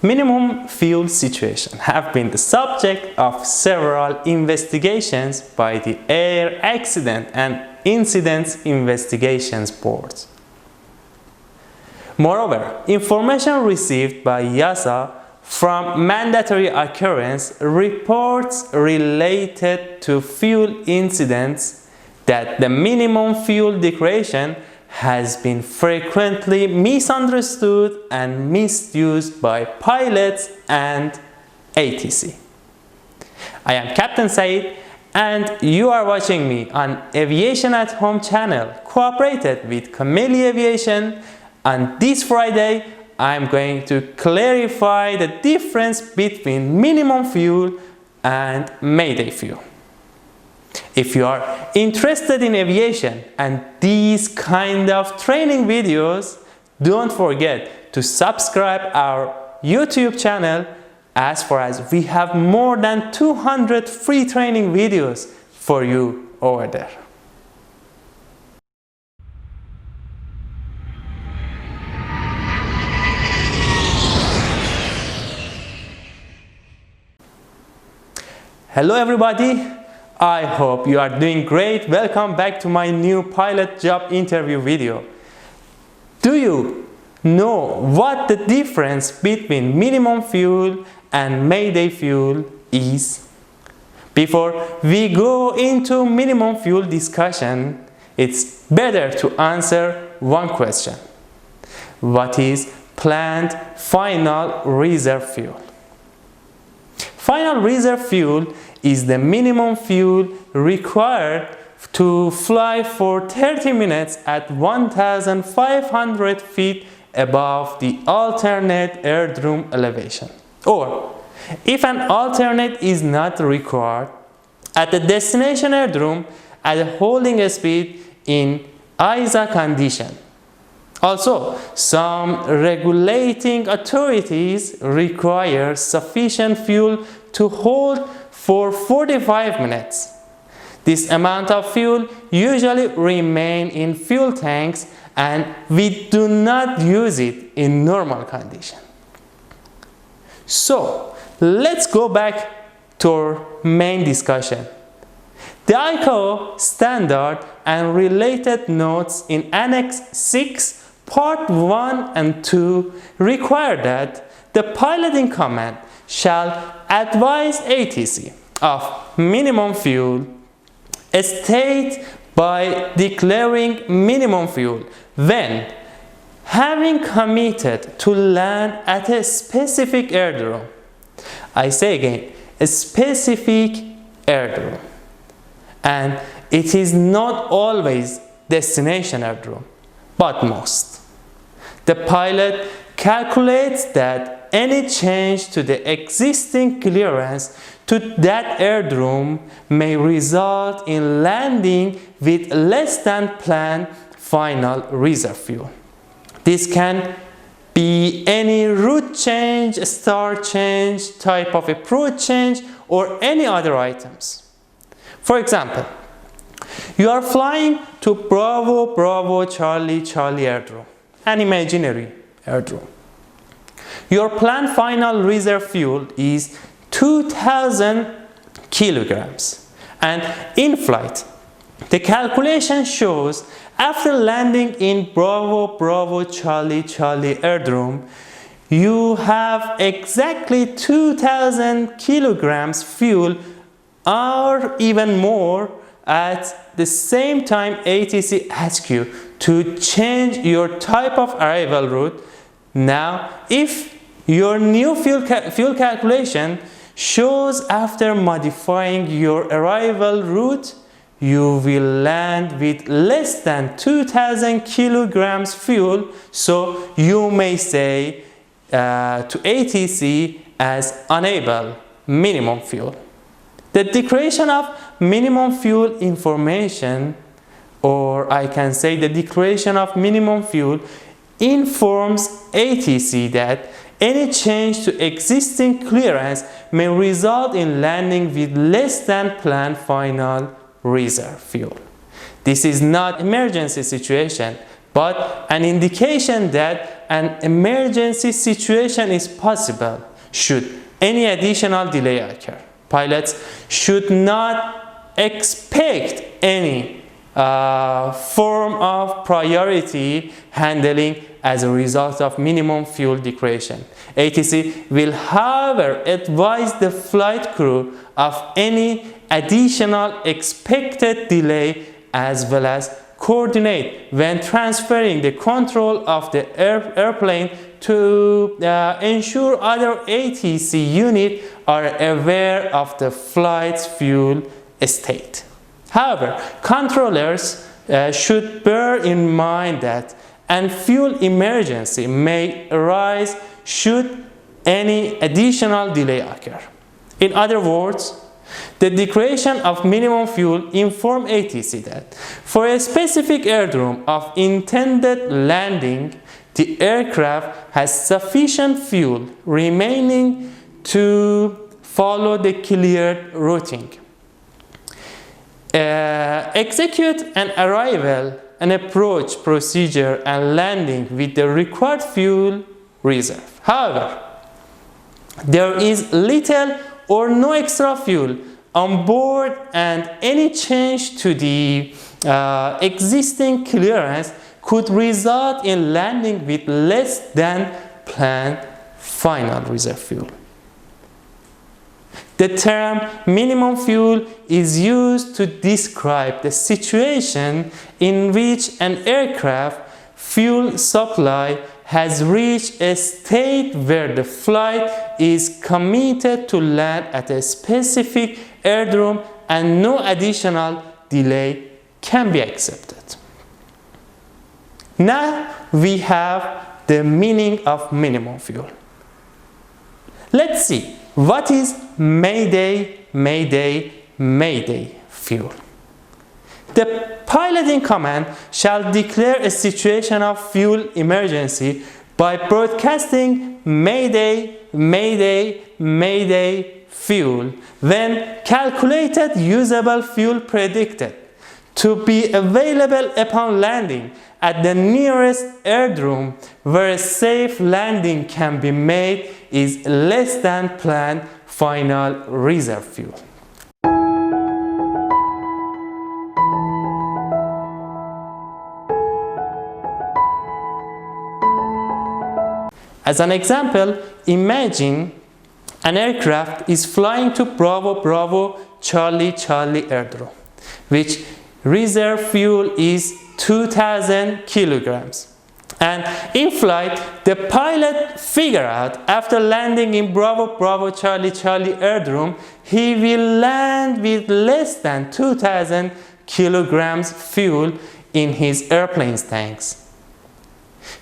Minimum fuel situations have been the subject of several investigations by the Air Accident and Incidents Investigations Boards. Moreover, information received by EASA from mandatory occurrence reports related to fuel incidents that the minimum fuel declaration has been frequently misunderstood and misused by pilots and ATC. I am Captain Saeed and you are watching me on Aviation at Home channel cooperated with Camellia Aviation. On this Friday, I'm going to clarify the difference between minimum fuel and Mayday fuel. If you are interested in aviation and these kind of training videos, don't forget to subscribe our YouTube channel, as far as we have more than 200 free training videos for you over there. Hello everybody, I hope you are doing great. Welcome back to my new pilot job interview video. Do you know what the difference between minimum fuel and Mayday fuel is? Before we go into minimum fuel discussion, it's better to answer one question. What is planned final reserve fuel? Final reserve fuel is the minimum fuel required to fly for 30 minutes at 1,500 feet above the alternate airdrome elevation. Or, if an alternate is not required, at the destination airdrome at a holding speed in ISA condition. Also, some regulating authorities require sufficient fuel to hold for 45 minutes. This amount of fuel usually remains in fuel tanks and we do not use it in normal condition. So, let's go back to our main discussion. The ICAO standard and related notes in Annex 6 Part 1 and 2 require that the pilot in command shall advise ATC of minimum fuel state by declaring minimum fuel when having committed to land at a specific airdrome. I say again, a specific airdrome. And it is not always destination airdrome, but most. The pilot calculates that any change to the existing clearance to that airdrome may result in landing with less than planned final reserve fuel. This can be any route change, star change, type of approach change, or any other items. For example, you are flying to Bravo Bravo Charlie Charlie airdrome, an imaginary airdrome. Your planned final reserve fuel is 2,000 kilograms, and in flight, the calculation shows after landing in Bravo Bravo Charlie Charlie airdrome, you have exactly 2,000 kilograms fuel or even more. At the same time, ATC asks you to change your type of arrival route. Now, if your new fuel calculation shows after modifying your arrival route, you will land with less than 2,000 kilograms fuel, so you may say to ATC as unable minimum fuel. The declaration of minimum fuel information, or I can say the declaration of minimum fuel, informs ATC that any change to existing clearance may result in landing with less than planned final reserve fuel. This is not emergency situation, but an indication that an emergency situation is possible should any additional delay occur. Pilots should not expect any form of priority handling as a result of minimum fuel declaration. ATC will, however, advise the flight crew of any additional expected delay as well as coordinate when transferring the control of the airplane to ensure other ATC units are aware of the flight's fuel state. However, controllers should bear in mind that a fuel emergency may arise should any additional delay occur. In other words, the declaration of minimum fuel informs ATC that for a specific airdrome of intended landing, the aircraft has sufficient fuel remaining to follow the cleared routing. Execute an arrival and approach procedure and landing with the required fuel reserve. However, there is little or no extra fuel on board, and any change to the existing clearance could result in landing with less than planned final reserve fuel. The term minimum fuel is used to describe the situation in which an aircraft fuel supply has reached a state where the flight is committed to land at a specific airdrome and no additional delay can be accepted. Now we have the meaning of minimum fuel. Let's see what is Mayday, Mayday, Mayday fuel. The pilot in command shall declare a situation of fuel emergency by broadcasting Mayday, Mayday, Mayday fuel when calculated usable fuel predicted to be available upon landing at the nearest airdrome where a safe landing can be made is less than planned final reserve fuel. As an example, imagine an aircraft is flying to Bravo Bravo Charlie Charlie airdrome, which reserve fuel is 2,000 kilograms. And in flight, the pilot figure out after landing in Bravo Bravo Charlie Charlie airdrome, he will land with less than 2,000 kilograms fuel in his airplane's tanks.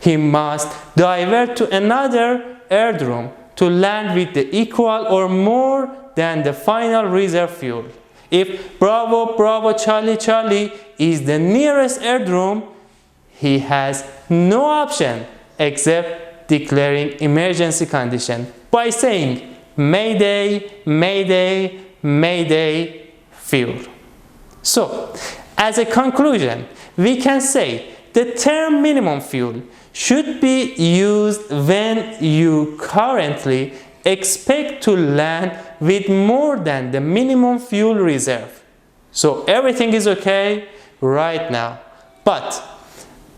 He must divert to another airdrome to land with the equal or more than the final reserve fuel. If Bravo Bravo Charlie Charlie is the nearest airdrome, he has no option except declaring emergency condition by saying Mayday, Mayday, Mayday fuel. So, as a conclusion, we can say the term minimum fuel should be used when you currently expect to land with more than the minimum fuel reserve. So everything is okay right now. But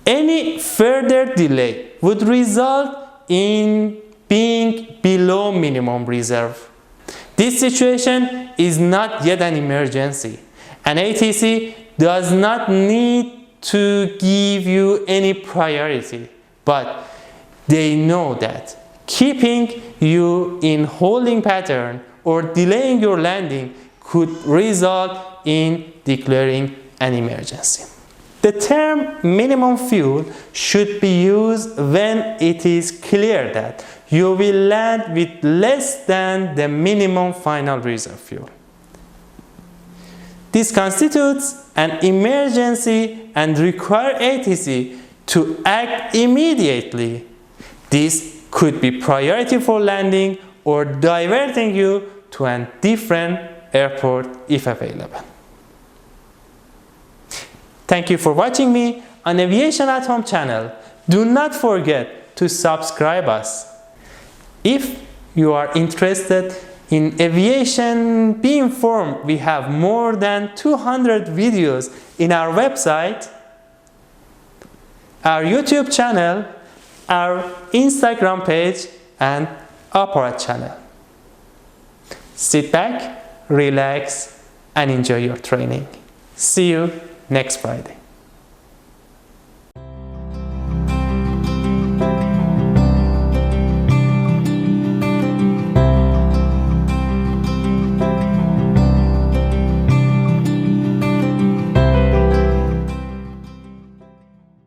any further delay would result in being below minimum reserve. This situation is not yet an emergency. An ATC does not need to give you any priority, but they know that keeping you in holding pattern or delaying your landing could result in declaring an emergency. The term minimum fuel should be used when it is clear that you will land with less than the minimum final reserve fuel. This constitutes an emergency and requires ATC to act immediately. This could be priority for landing or diverting you to a different airport if available. Thank you for watching me. on Aviation at Home channel. Do not forget to subscribe us. If you are interested in aviation, be informed we have more than 200 videos in our website, our YouTube channel, our Instagram page and Opera channel. Sit back, relax and enjoy your training. See you next Friday.